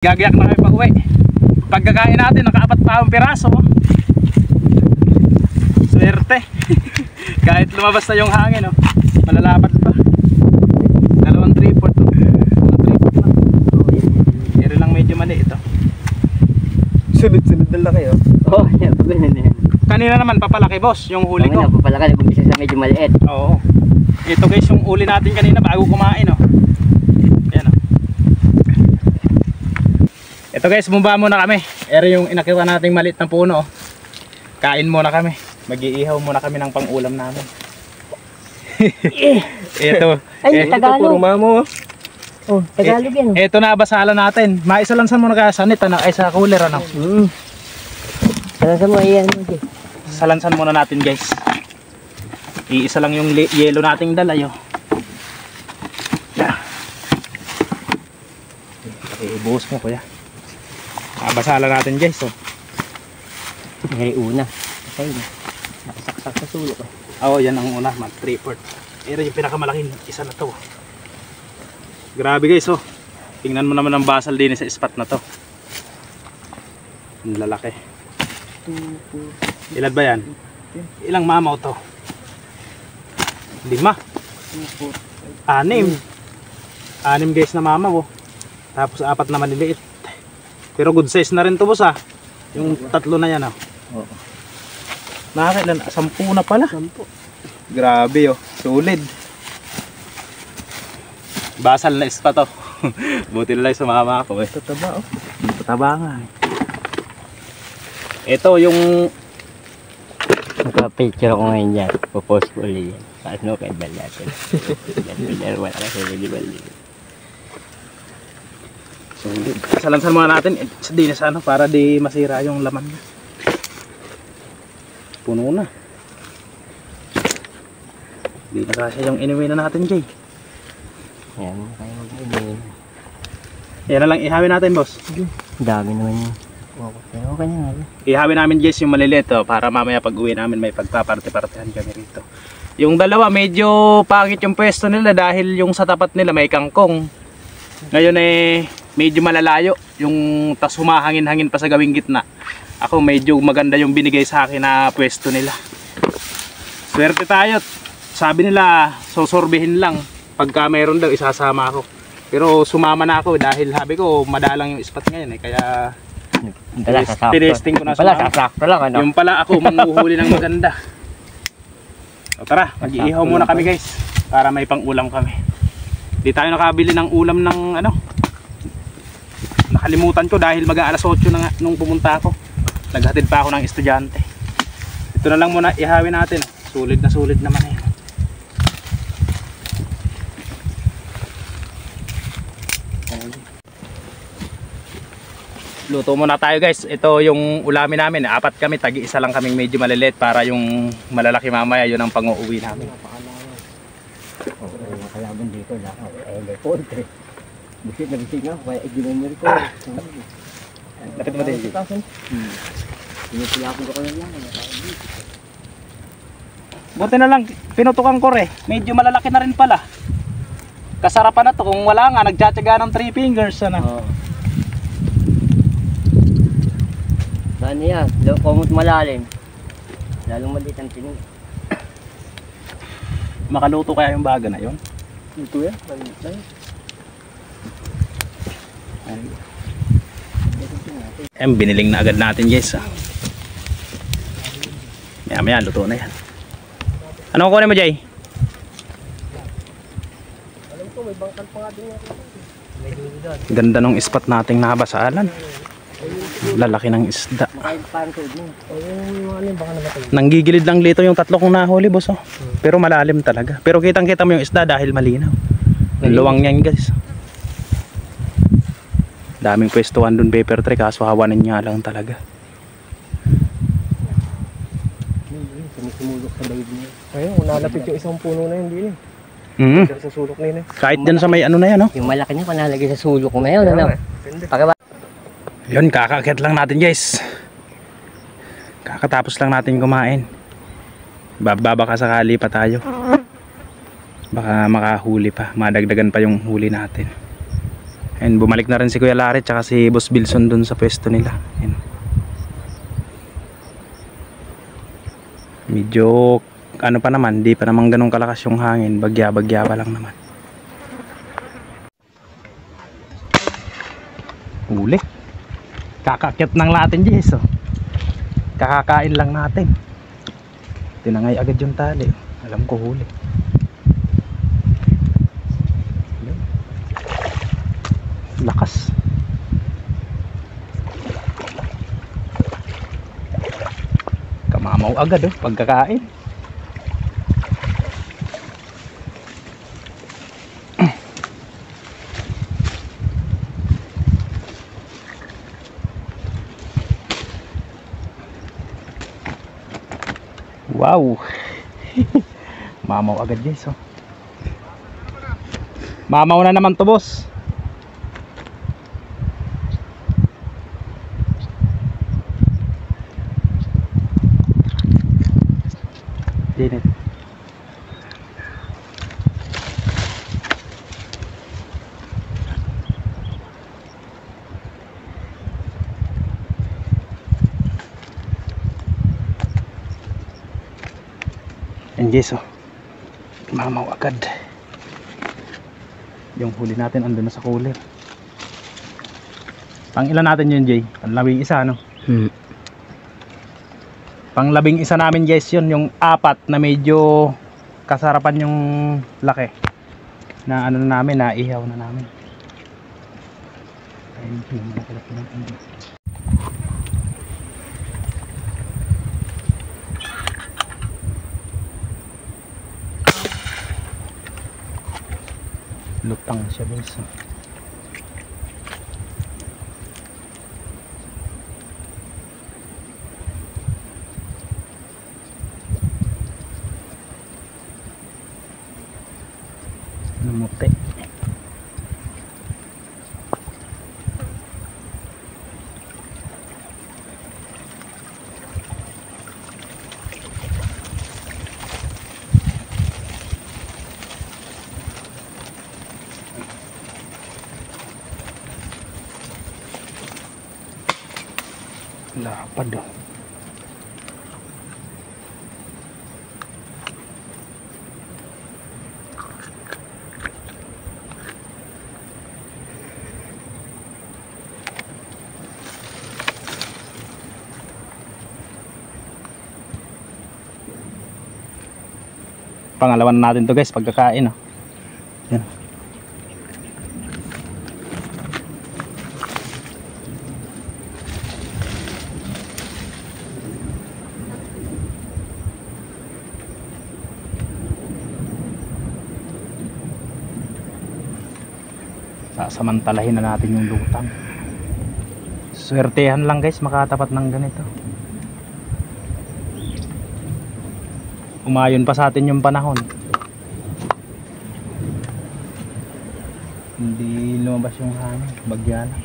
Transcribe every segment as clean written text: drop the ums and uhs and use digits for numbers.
Gagayak na kami pa uwi. Pagkakain natin, nakaapat pa ang piraso. Swerte. Kahit lumabas na yung hangin, oh. Malalapat pa. Dalawang 3/4, oh. 3/4 na. Pero lang medyo mali ito. Sunod-sunod na lang kayo. Oo, yan. Kanina naman papalaki, boss, yung huli ko. Papalaki, nag-umpisa sa medyo maliit. Oo. Ito guys, yung uli natin kanina bago kumain, oh. Yan, oh. Ito guys, bumaba muna kami. Ere yung inakita nating maliit na puno, oh. Kain muna kami. Mag-iihaw muna kami ng pang-ulam namin. Ito. Ay, Tagalog. Puro mamo. Oh, Tagalog yan. Ito na basalan natin. Maisalansan muna ka sa nita na ay sa cooler, ano. Salansan mo yan. Salansan muna natin guys. Iisa lang yung yelo nating dala, yo. Ibuhos mo kuya. Basalan natin guys, oh. May una. Kasi nakasaksak sa sulok. Oo, yan ang una, mag 3/4. Pero yung pinakamalaking isa na to. Grabe guys, oh. Tingnan mo naman ang basal din sa spot na to. Ang lalaki. Ilan ba yan? Ilang mamaw to? 5. 6 guys na mamaw, oh. Tapos 4 na maliliit. Pero good size na rin to, boss, ah. Yung 3 na yan, oh. Oo. Nakakailan? 10 na pala. 10. Grabe, oh. Solid. Basal na ispa to. Buti na lang sumama ako, eh. Tataba, oh. Tataba nga, eh. Ito yung... Nagpa-picture ako ngayon dyan. Popost ko ulit yan. Paano kay Bal natin. Wala ka sa Bal. Solid. Salansan muna natin. Di na sana para di masira yung laman niya. Puno na. Di na kasi yung inuwi na natin, Jay. Yan, kaya mag-inuwi. Yan na lang ihawin natin, boss. Dami naman yun. Pero okay na nga. Ihawin namin, Jess, yung maliliit, oh, para mamaya pag uwi namin may pagpaparte-partehan kami rito. Yung dalawa medyo pangit yung pwesto nila dahil yung sa tapat nila may kangkong. Ngayon eh medyo malalayo yung tas humahangin-hangin pa sa gawing gitna. Ako medyo maganda yung binigay sa akin na pwesto nila. Swerte tayo. Sabi nila sosorbihin lang. Pagka mayroon daw isasama ako. Pero sumama na ako dahil sabi ko madalang yung spot ngayon, eh. Kaya tinesting ko na sasakto lang, ano? yung pala ako manguhuli ng maganda. So tara, mag-iihaw muna kami guys para may pang-ulam kami. Di tayo nakabili ng ulam ng ano. Nakalimutan ko dahil mag-aalas 8 na nga nung pumunta ako. Naghatid pa ako ng estudyante. Ito na lang muna ihawin natin. Sulit na sulit naman eh. Luto muna tayo guys. Ito yung ulamin namin. 4 kami, tagi-isa lang kaming medyo maliliit para yung malalaki mamaya yun ang pang-uuwi namin. Kalaban dito lang. Ay, konti. Bisit na bisit nga. Kaya i-ginamir ko. Lapit mo din. Pinupilapin ko lang yan. Buti na lang, pinutukan ko medyo malalaki na rin pala. Kasarapan na to. Kung wala nga, nagtsatsaga ng 3 fingers. Ano? Saan yan? Kumot malalim. Lalong maliit ang tinig. Makaluto kaya yung baga na yun? Ito yan. Maliit lang. Biniling na agad natin guys. Maya maya, luto na yan. Ano kukunin mo, Jay? Alam ko, may bangkal pa nga din yan. Ganda ng spot nating nabasalan. Lalaki ng isda. Nanggigilid lang dito yung 3 kong nahuli, boss, oh. Pero malalim talaga. Pero kitang kita mo yung isda dahil malinaw. Luwang yan guys. Daming pwestuhan dun paper tray, kaso hawanan niya lang talaga. Sumisumulok sa bayid niya. Ayun, nalapit yung isang puno na yun din eh. Sa sulok na yun eh. Kahit dyan sa may ano na yan, oh. Yung malaki niya, panalagay sa sulok ko na yun. Yun, kakakit lang natin guys. Kakatapos lang natin kumain. Baka sakali pa tayo. Baka makahuli pa, madagdagan pa yung huli natin. And bumalik na rin si Kuya Larry tsaka si Boss Bilson dun sa pwesto nila. Ayan. Medyo ano pa naman, di pa naman ganun kalakas yung hangin, bagya-bagya pa lang naman. Huli. Kakakyat ng natin, Jess. Oh. Kakakain lang natin. Tinangay agad yung tali. Alam ko huli. Lakas. Kamamaw agad pagkakain. Wow. Mamaw agad, guys. Mamaw na naman to, boss. Dinit. And guys, mamaw agad. Yung huli natin andun na sa cooler. Pang ilan natin yun, Jay? Panlabing isa, no? Panglabing isa namin, guys, yun. Yung apat na medyo kasarapan yung laki. Na ano na namin, na ihaw na namin. Lutang siya, guys. Namuti. Lapad daw. Pangalawan natin to, guys, pagkakain. Yan. Sasamantalahin na natin yung lutang. Swertehan lang, guys, makatapat ng ganito. Umayon pa sa atin yung panahon. Hindi lumabas yung hangin, bagya lang.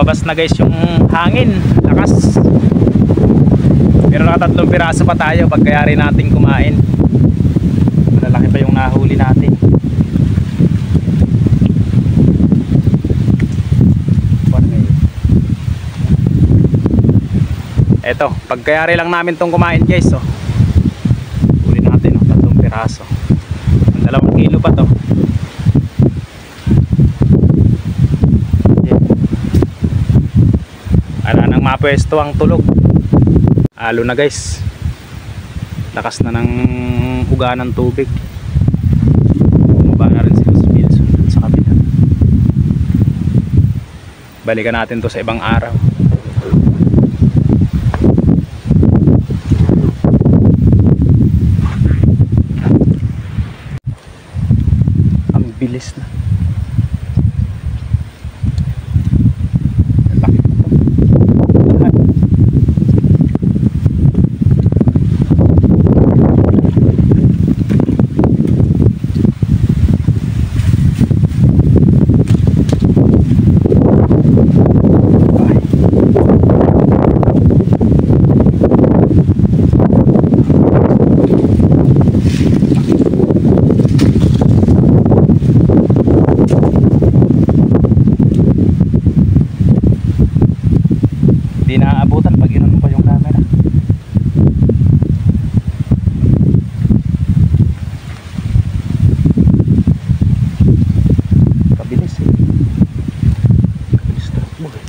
lumabas na guys yung hangin, lakas. Pero nakatatlong piraso pa tayo pagkayari natin kumain. Malalaki pa yung nahuli natin. Eto, pagkayari lang namin tong kumain guys, oh. Huli natin, oh, 3 piraso. 2 kilo pa to. Wala nang mapwesto ang tulog. Halo na guys. Lakas na ng uga ng tubig. Bumaba na rin si Wilson sa kabila. Balikan natin to sa ibang araw. Ang bilis na. Hindi naaabutan pag inunon pa yung camera. Kabilis eh. Kabilis takbo eh.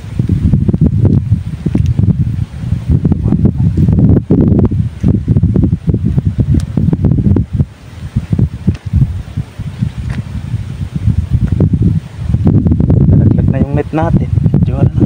Nalaglag na yung net natin. Diyan na.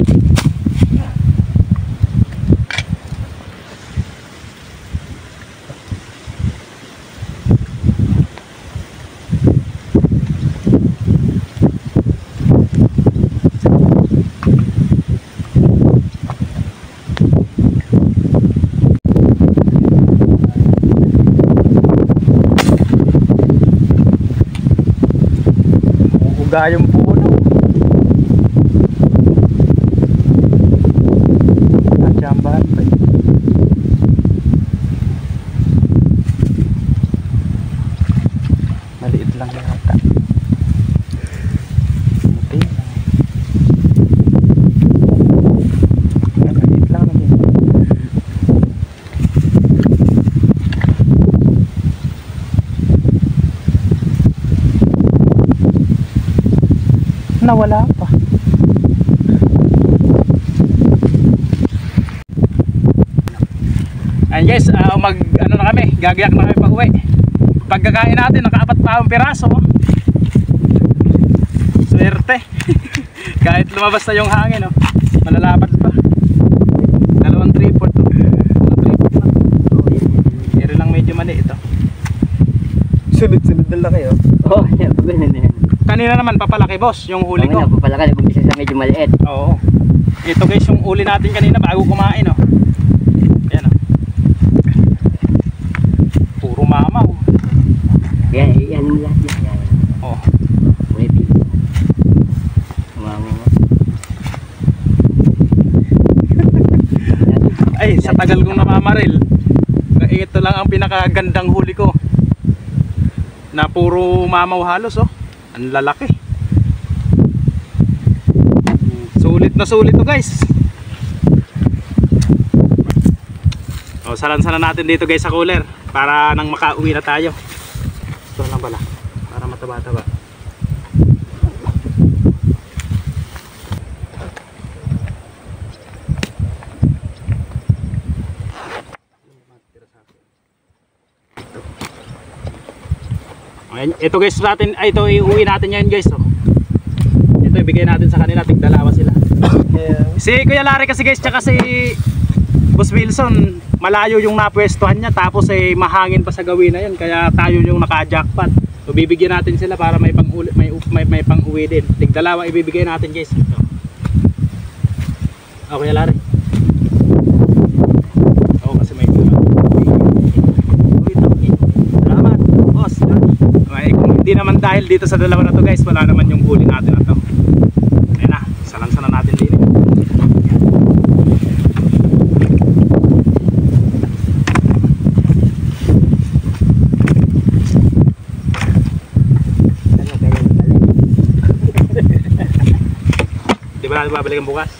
Uga yung puno. Natsambahan pa eh. Maliit lang yata. Buti. Maliit lang naman. Nawala pa. Ayan guys, ano na kami, gagayak na kami pa uwi. Pagkakain natin, naka-4 pa ang piraso. Swerte. Kahit lumabas na yung hangin, oh. Malalapad pa. 2 3/4. Pero lang medyo mali ito. Sunod-sunod na laki, oh. Oo, yan. Pagkain na yan. Kanina naman papalaki boss, yung huli ko. Papalaki na isa sa medyo maliit. Oo. Ito guys yung huli natin kanina bago kumain, oh. Yan, oh. Puro mamaw. Yan, yan mo lahat yan. Oh. Pwede. Mamaw. Ay, sa tagal kong namamaril, ito lang ang pinakagandang huli ko. Na puro mamaw halos, oh. Ang lalaki. Sulit na sulit to guys. O, salan-salan natin dito guys sa cooler para nang makauwi na tayo. Ito lang pala para mataba-taba. Ayan, ito guys natin, ay ito iuwi natin yan guys, oh. Ito ibigay natin sa kanila, tigdalawa sila. Yeah. Si Kuya Larry kasi guys, tsaka si Boss Wilson, malayo yung napwestuhan niya, tapos mahangin pa sa gawin na yun, kaya tayo yung naka-jackpot. So bibigyan natin sila para may pang-uwi din. Tigdalawa ibibigay natin guys. Ito. Oh, Kuya Larry. Oh, kasi may salamat, boss. Ay, kung hindi naman dahil dito sa dalawa na to guys, wala naman yung huli natin na to. Ayun na, salan-salan natin din. natin babalikan bukas.